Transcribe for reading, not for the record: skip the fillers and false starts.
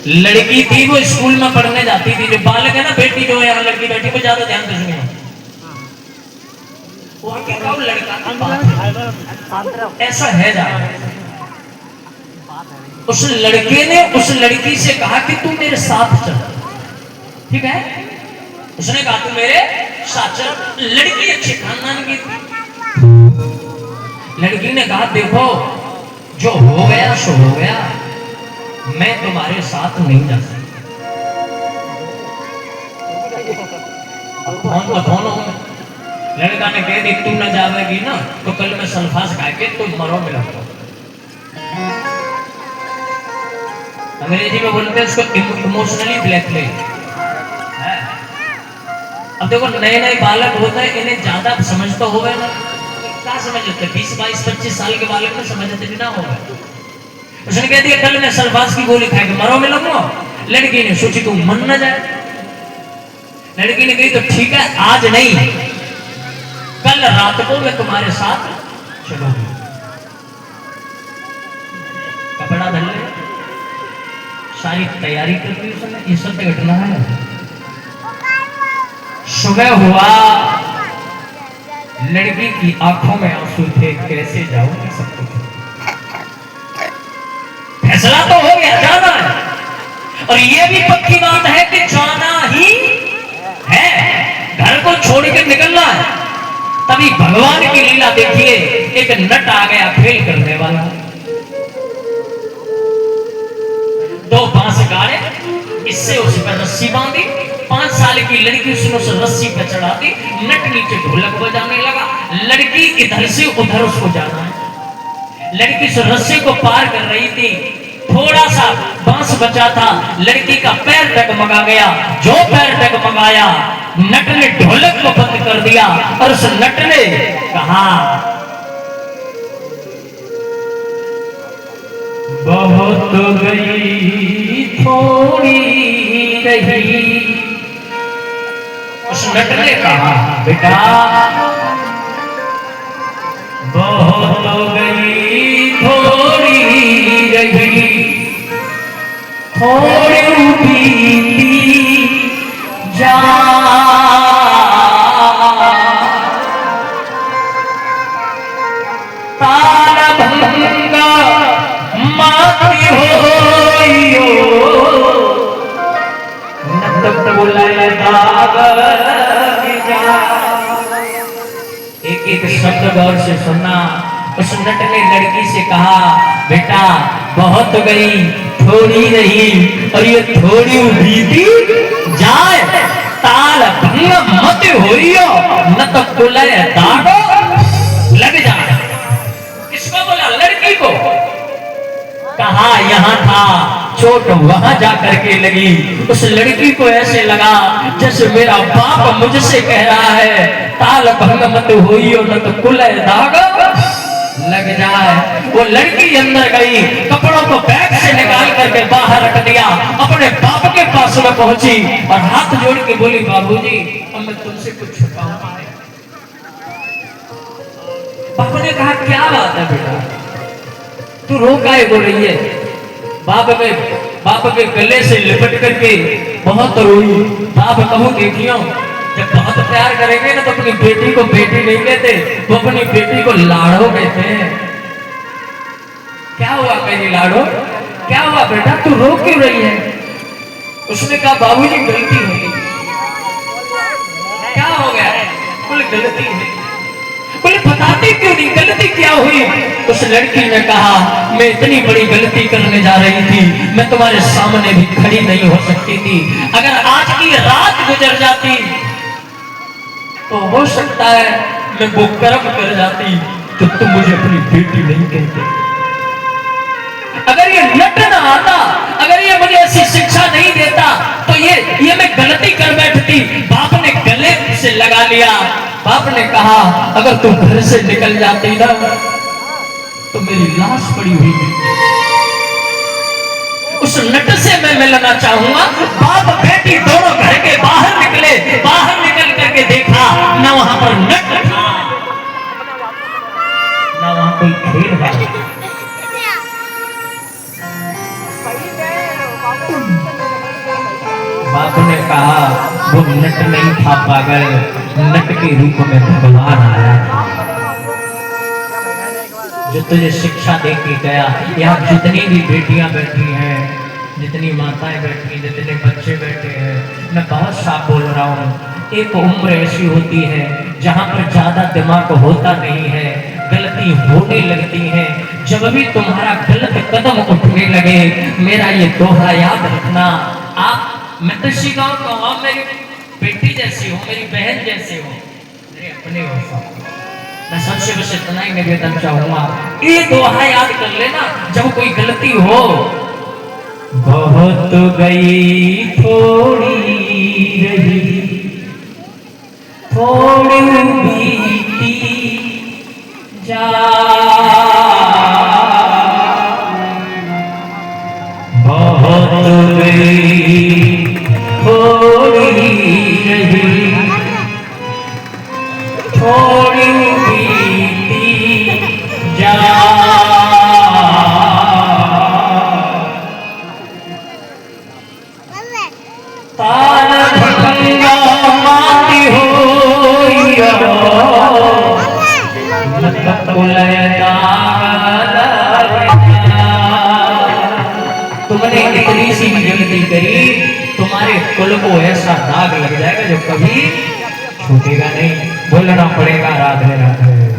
लड़की थी, वो स्कूल में पढ़ने जाती थी। जो बालक है ना, बेटी जो है यहाँ लड़की बैठी, को ज्यादा ध्यान से सुनिए। लड़का ऐसा है जा, उस लड़के ने उस लड़की से कहा कि तू मेरे साथ चल। ठीक है, उसने कहा तू मेरे साथ चल। लड़की अच्छे खानदान की थी। लड़की ने कहा देखो, जो हो गया सो हो गया, मैं तुम्हारे साथ नहीं जा सकती। लड़का ने कह दी तू न जावेगी ना तो कल मैं सल्फास खा के तुम मरो मिलूंगा। अंग्रेजी में बोलते हैं उसको इमोशनली ब्लैकमेल। अब देखो, नए नए बालक होते हैं, इन्हें ज्यादा समझ तो हो गए ना, क्या समझते 20 22 25 साल के बालक में समझते भी ना होगा। उसने कह दिया कल मैं सल्फास की गोली खा के मरो मिलूंगा। लड़की ने सोची तू मन न जाए। लड़की ने कही तो ठीक है, आज नहीं कल रात को मैं तुम्हारे साथ चलूंगी। कपड़ा धल ले, सारी तैयारी करती उसने। ये सब घटना है। सुबह हुआ, लड़की की आंखों में आंसू थे, कैसे जाऊंगी सब कुछ। फैसला तो हो गया, जाना है। और ये भी पक्की बात है कि जाना ही है, घर को छोड़ के निकलना है। तभी भगवान की लीला देखिए, एक नट आ गया खेल करने वाला। 2 बांस गाड़े, इससे उस पर रस्सी बांधी। 5 साल की लड़की उसने उस रस्सी पर चढ़ा दी। नट नीचे ढोलक बजाने लगा। लड़की इधर से उधर उसको जाना है। लड़की उस रस्सी को पार कर रही थी, थोड़ा सा बांस बचा था। लड़की का पैर डगमगा गया। जो पैर डगमगाया, नट ने ढोलक को बंद कर दिया और उस नट ने कहा बहुत गई थोड़ी रही। उस नट ने कहा बेटा बहुत गई थोड़ी रही, थोड़ी बीती जा। तारा भंगा माती होइयो, नटक बुलाए दाग जा। एक एक शब्द गौर से सुनना। उस नट ने लड़की से कहा बेटा बहुत गई थोड़ी रही, और ये थोड़ी बीती जाए। ताल भंग मत होइयो, न तो कुलय दागो लग जाए। किसको बोला? लड़की को। कहा यहाँ था, चोट वहां जाकर के लगी। उस लड़की को ऐसे लगा जैसे मेरा बाप मुझसे कह रहा है ताल भंग मत होइयो, न तो कुलय दाग लग जाए। वो लड़की अंदर गई, कपड़ों को बैग से निकाल करके बाहर रख दिया, अपने बाप के पास में पहुंची और हाथ जोड़ के बोली बाबूजी अब मैं तुमसे कुछ छुपाऊंगा नहीं। बाप ने कहा क्या बात है बेटा, तू रो काहे बोल रही है? बाप के गले से लिपट करके बहुत रोई। बाप कहूं देखियो, जब बहुत प्यार करेंगे ना तो अपनी बेटी को बेटी नहीं कहते, वो अपनी बेटी को लाड़ो कहते हैं। क्या हुआ मेरी लाड़ो, क्या हुआ बेटा, तू रो क्यों रही है? उसने कहा बाबूजी गलती हो गई। क्या हो गया? बोले गलती है। बोले बताती क्यों नहीं, गलती क्या हुई? उस लड़की ने कहा मैं इतनी बड़ी गलती करने जा रही थी, मैं तुम्हारे सामने भी खड़ी नहीं हो सकती थी। अगर आज की रात गुजर जाती तो हो सकता है मैं वो कर्म कर जाती तो तुम मुझे अपनी बेटी नहीं कहते। अगर ये नट ना आता, अगर ये मुझे ऐसी शिक्षा नहीं देता तो ये मैं गलती कर बैठती। बाप ने गले से लगा लिया। बाप ने कहा अगर तू घर से निकल जाती ना तो मेरी लाश पड़ी हुई मिलती। उस नट से मैं मिलना चाहूंगा। बाप बेटी दोनों घर के बाहर निकले, बाहर निकल करके देखा ना वहां पर नट था ना वहां कोई खेल रहा। बापू ने कहा वो नट नहीं था पागल, नट के रूप में भगवान आया था जो तुझे शिक्षा दे के गया। यहाँ जितनी भी बेटियां बैठी हैं, जितनी माताएं बैठी, जितने बच्चे बैठे हैं, मैं बहुत साफ बोल रहा हूँ, एक उम्र ऐसी होती है जहाँ पर ज्यादा दिमाग होता नहीं है, गलती होने लगती है। जब भी तुम्हारा गलत कदम उठने लगे, मेरा ये दोहा याद रखना। आप मैं तो शिकाऊ का हूँ, आप मेरी बेटी जैसी हो, मेरी बहन जैसे हो, मेरे अपने हो सब। मैं सबसे बस इतना ही निवेदन चाहूंगा, ये दोहा याद कर लेना जब कोई गलती हो। बहुत गई थोड़ी रही, थोड़ी बीती जा, बहुत गई थोड़ी रही, थोड़ी बीती जा। तार भंगा माती हो तुमने इतनी सी भी गलती करी, तुम्हारे कुल को ऐसा दाग लग जाएगा जो कभी छूटेगा नहीं। बोलना पड़ेगा राधे राधे।